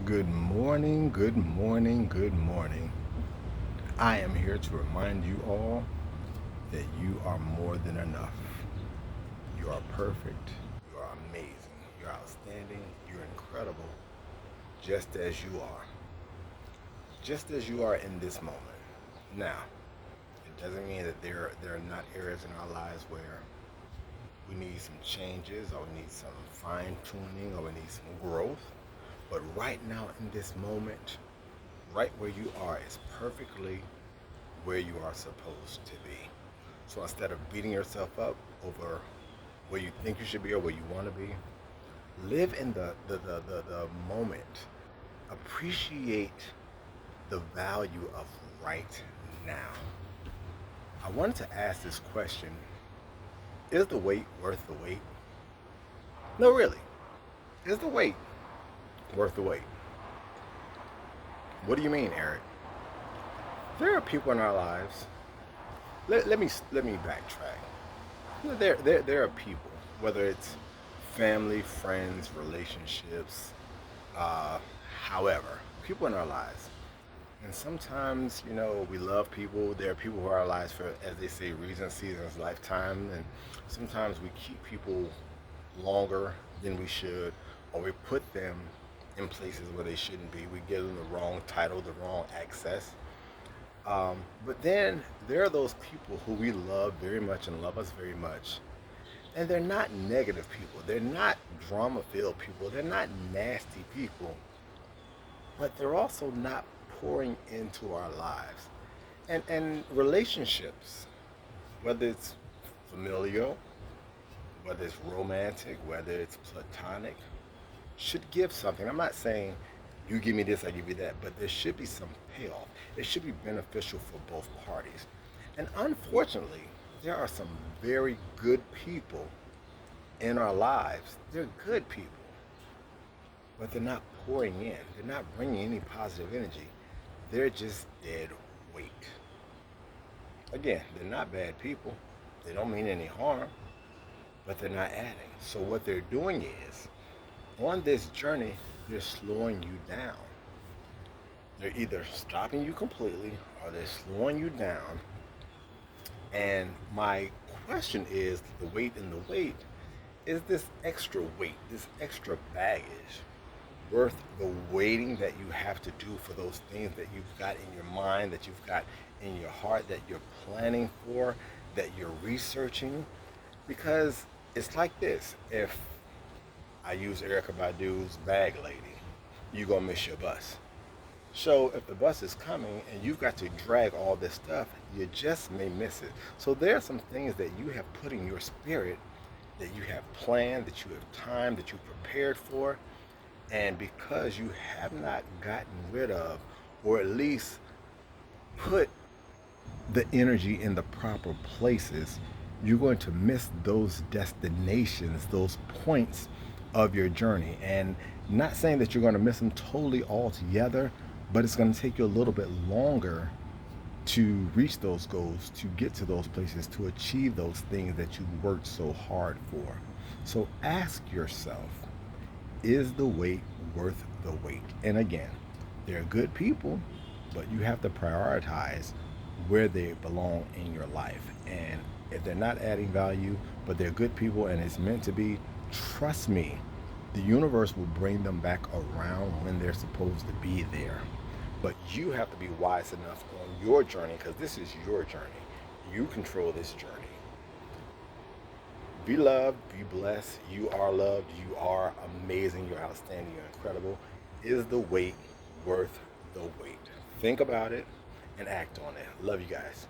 Good morning, good morning, good morning. I am here to remind you all that you are more than enough. You are perfect. You are amazing. You're outstanding. You're incredible, just as you are. Just as you are in this moment. Now, it doesn't mean that there are not areas in our lives where we need some changes or we need some fine tuning or we need some growth. But right now, in this moment, right where you are is perfectly where you are supposed to be. So instead of beating yourself up over where you think you should be or where you want to be, live in the moment. Appreciate the value of right now. I wanted to ask this question. Is the wait worth the wait? No, really. Is the wait worth the wait? What do you mean, Eric? There are people in our lives. Let me backtrack. There are people, whether it's family, friends, relationships, uh, however, people in our lives. And sometimes, we love people. There are people who are our lives for, as they say, reasons, seasons, lifetime. And sometimes we keep people longer than we should, or we put them in places where they shouldn't be. We give them the wrong title, the wrong access. But then there are those people who we love very much and love us very much. And they're not negative people. They're not drama filled people. They're not nasty people. But they're also not pouring into our lives. And relationships, whether it's familial, whether it's romantic, whether it's platonic, should give something. I'm not saying you give me this, I give you that, but there should be some payoff. It should be beneficial for both parties. And unfortunately, there are some very good people in our lives. They're good people, but they're not pouring in. They're not bringing any positive energy. They're just dead weight. Again, they're not bad people. They don't mean any harm, but they're not adding. So what they're doing is, on this journey, they're slowing you down. They're either stopping you completely or they're slowing you down. And my question is the weight and the weight is this extra weight, this extra baggage worth the waiting that you have to do for those things that you've got in your mind, that you've got in your heart, that you're planning for, that you're researching? Because it's like this. If I use Erica Badu's Bag Lady, you're going to miss your bus. So if the bus is coming and you've got to drag all this stuff, you just may miss it. So there are some things that you have put in your spirit that you have planned, that you have timed, that you prepared for, and because you have not gotten rid of, or at least put the energy in the proper places, you're going to miss those destinations, those points of your journey. And not saying that you're going to miss them totally altogether, but it's going to take you a little bit longer to reach those goals, to get to those places, to achieve those things that you worked so hard for. So ask yourself, is the wait worth the wait? And again, they're good people, but you have to prioritize where they belong in your life. And if they're not adding value, but they're good people and it's meant to be, trust me, the universe will bring them back around when they're supposed to be there. But you have to be wise enough on your journey because this is your journey. You control this journey. Be loved, be blessed. You are loved, you are amazing, you're outstanding, you're incredible. Is the wait worth the wait? Think about it and act on it. Love you guys.